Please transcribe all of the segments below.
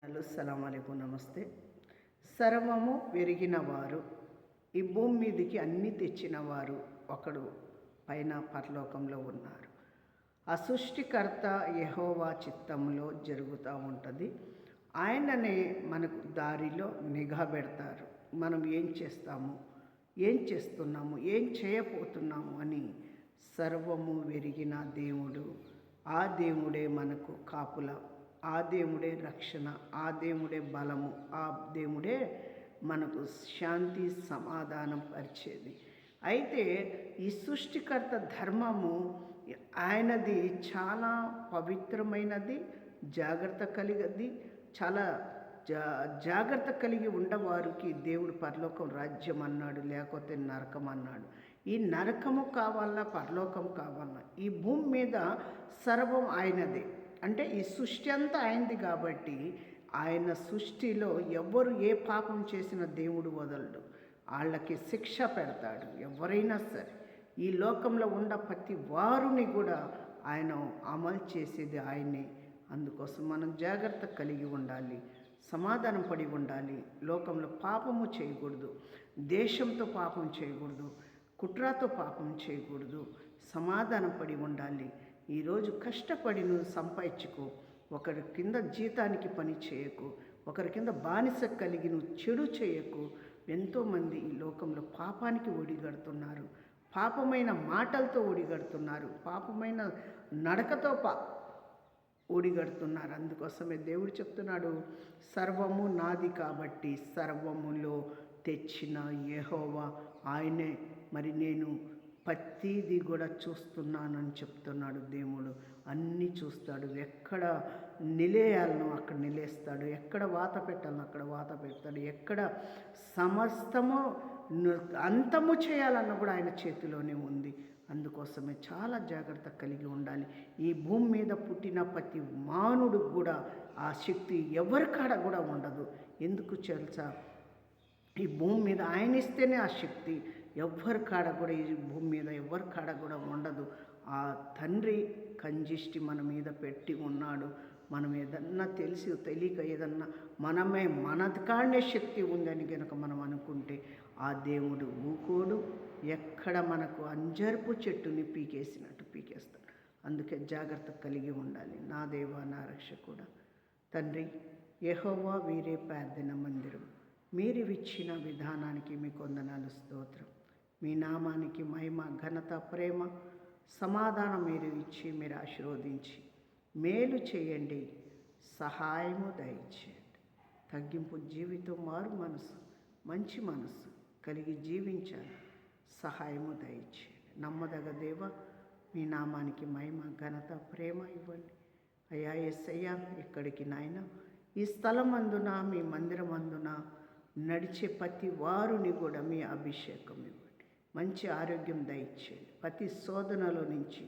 Hello సలాంఅలైకుం నమస్తే. సర్వము పెరిగిన వారు, ఈ భూమి మీదకి అన్నీ తెచ్చిన వారు ఒకడు పైన పరలోకంలో ఉన్నారు. ఆ సృష్టికర్త యెహోవా చిత్తంలో జరుగుతూ ఉంటుంది. ఆయననే మనకు దారిలో నిఘా పెడతారు. మనం ఏం చేస్తాము, ఏం చేస్తున్నాము, ఏం చేయబోతున్నాము అని సర్వము వెరిగిన దేవుడు, ఆ దేవుడే మనకు కాపుల, ఆ దేవుడే రక్షణ, ఆ దేవుడే బలము, ఆ దేవుడే మనకు శాంతి సమాధానం పరిచేది. అయితే ఈ సృష్టికర్త ధర్మము ఆయనది చాలా పవిత్రమైనది, జాగ్రత్త కలిగది. చాలా జాగ్రత్త కలిగి ఉండవారికి దేవుడు పరలోకం రాజ్యం అన్నాడు, లేకపోతే నరకం అన్నాడు. ఈ నరకము కావాలా, పరలోకం కావాలా, ఈ భూమి మీద సర్వం ఆయనదే. అంటే ఈ సృష్టి అంతా ఆయనది కాబట్టి ఆయన సృష్టిలో ఎవరు ఏ పాపం చేసిన దేవుడు వదలడు, వాళ్ళకి శిక్ష పెడతాడు. ఎవరైనా సరే ఈ లోకంలో ఉన్న ప్రతి వారిని కూడా ఆయన అమలు చేసేది ఆయనే. అందుకోసం మనం జాగ్రత్త కలిగి ఉండాలి, సమాధానం పడి ఉండాలి. లోకంలో పాపము చేయకూడదు, దేశంతో పాపం చేయకూడదు, కుట్రతో పాపం చేయకూడదు, సమాధానం పడి ఉండాలి. ఈరోజు కష్టపడి నువ్వు సంపాదించుకో, ఒకరి కింద జీతానికి పని చేయకు, ఒకరి కింద బానిస కలిగి నువ్వు చెడు చేయకు. ఎంతోమంది ఈ లోకంలో పాపానికి ఒడిగడుతున్నారు, పాపమైన మాటలతో ఒడిగడుతున్నారు, పాపమైన నడకతో ఒడిగడుతున్నారు. అందుకోసమే దేవుడు చెప్తున్నాడు, సర్వము నాది కాబట్టి సర్వములో తెచ్చిన యెహోవా ఆయనే. మరి నేను ప్రతిదీ కూడా చూస్తున్నానని చెప్తున్నాడు దేవుడు. అన్నీ చూస్తాడు. ఎక్కడ నిలేయాలను అక్కడ నిలేస్తాడు, ఎక్కడ వాత పెట్టాలను అక్కడ వాత పెడతాడు, ఎక్కడ సమస్తము అంతము చేయాలన్న కూడా ఆయన చేతిలోనే ఉంది. అందుకోసమే చాలా జాగ్రత్త కలిగి ఉండాలి. ఈ భూమి మీద పుట్టిన ప్రతి మానవుడు కూడా ఆ శక్తి ఎవరికాడ కూడా ఉండదు. ఎందుకు తెలుసా? ఈ భూమి మీద ఆయన ఇస్తేనే ఆ శక్తి. ఎవ్వరి కాడ కూడా ఈ భూమి మీద ఎవరి కాడ కూడా ఉండదు. ఆ తండ్రి కంజిష్టి మన మీద పెట్టి ఉన్నాడు. మనం ఏదన్నా తెలిసి తెలియక ఏదన్నా మన కాడనే శక్తి ఉందని కనుక మనం అనుకుంటే ఆ దేవుడు ఊకోడు. ఎక్కడ మనకు అంజర్పు చెట్టుని పీకేసినట్టు పీకేస్తాడు. అందుకే జాగ్రత్త కలిగి ఉండాలి. నా దేవా, నా రక్షకుడా, తండ్రి యెహోవా వీరే ప్రార్థన మందిరం, మీరిచ్చిన విధానానికి మీకు వందనాలు, స్తోత్రం. మీ నామానికి మహిమ, ఘనత, ప్రేమ, సమాధానం మీరు ఇచ్చి మీరు ఆశీర్వదించి మేలు చేయండి, సహాయము దయచేయండి. తగ్గింపు జీవితం, మారు మనసు, మంచి మనసు కలిగి జీవించాలి. సహాయము దయచేయండి. నమ్మదగ దేవ, మీ నామానికి మహిమ, ఘనత, ప్రేమ ఇవ్వండి. అయ్యా యేసయ్యా, ఇక్కడికి నాయన ఈ స్థలం అందున, మీ మందిరం అందున నడిచే ప్రతి వారిని కూడా మీ అభిషేకం ఇవ్వండి. మంచి ఆరోగ్యం దయచేయండి. ప్రతి శోధనలో నుంచి,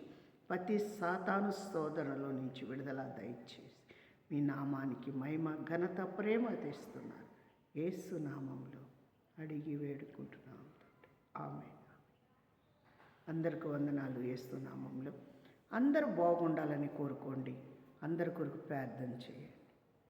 ప్రతి సాతాను శోధనలో నుంచి విడుదల దయచేసి మీ నామానికి మహిమ, ఘనత, ప్రేమ తెస్తున్నారు. యేసు నామంలో అడిగి వేడుకుంటున్నాము, ఆమేన్. అందరికి వందనాలు. యేసు నామంలో అందరూ బాగుండాలని కోరుకోండి. అందరి కొరకు ప్రార్థన చేయండి.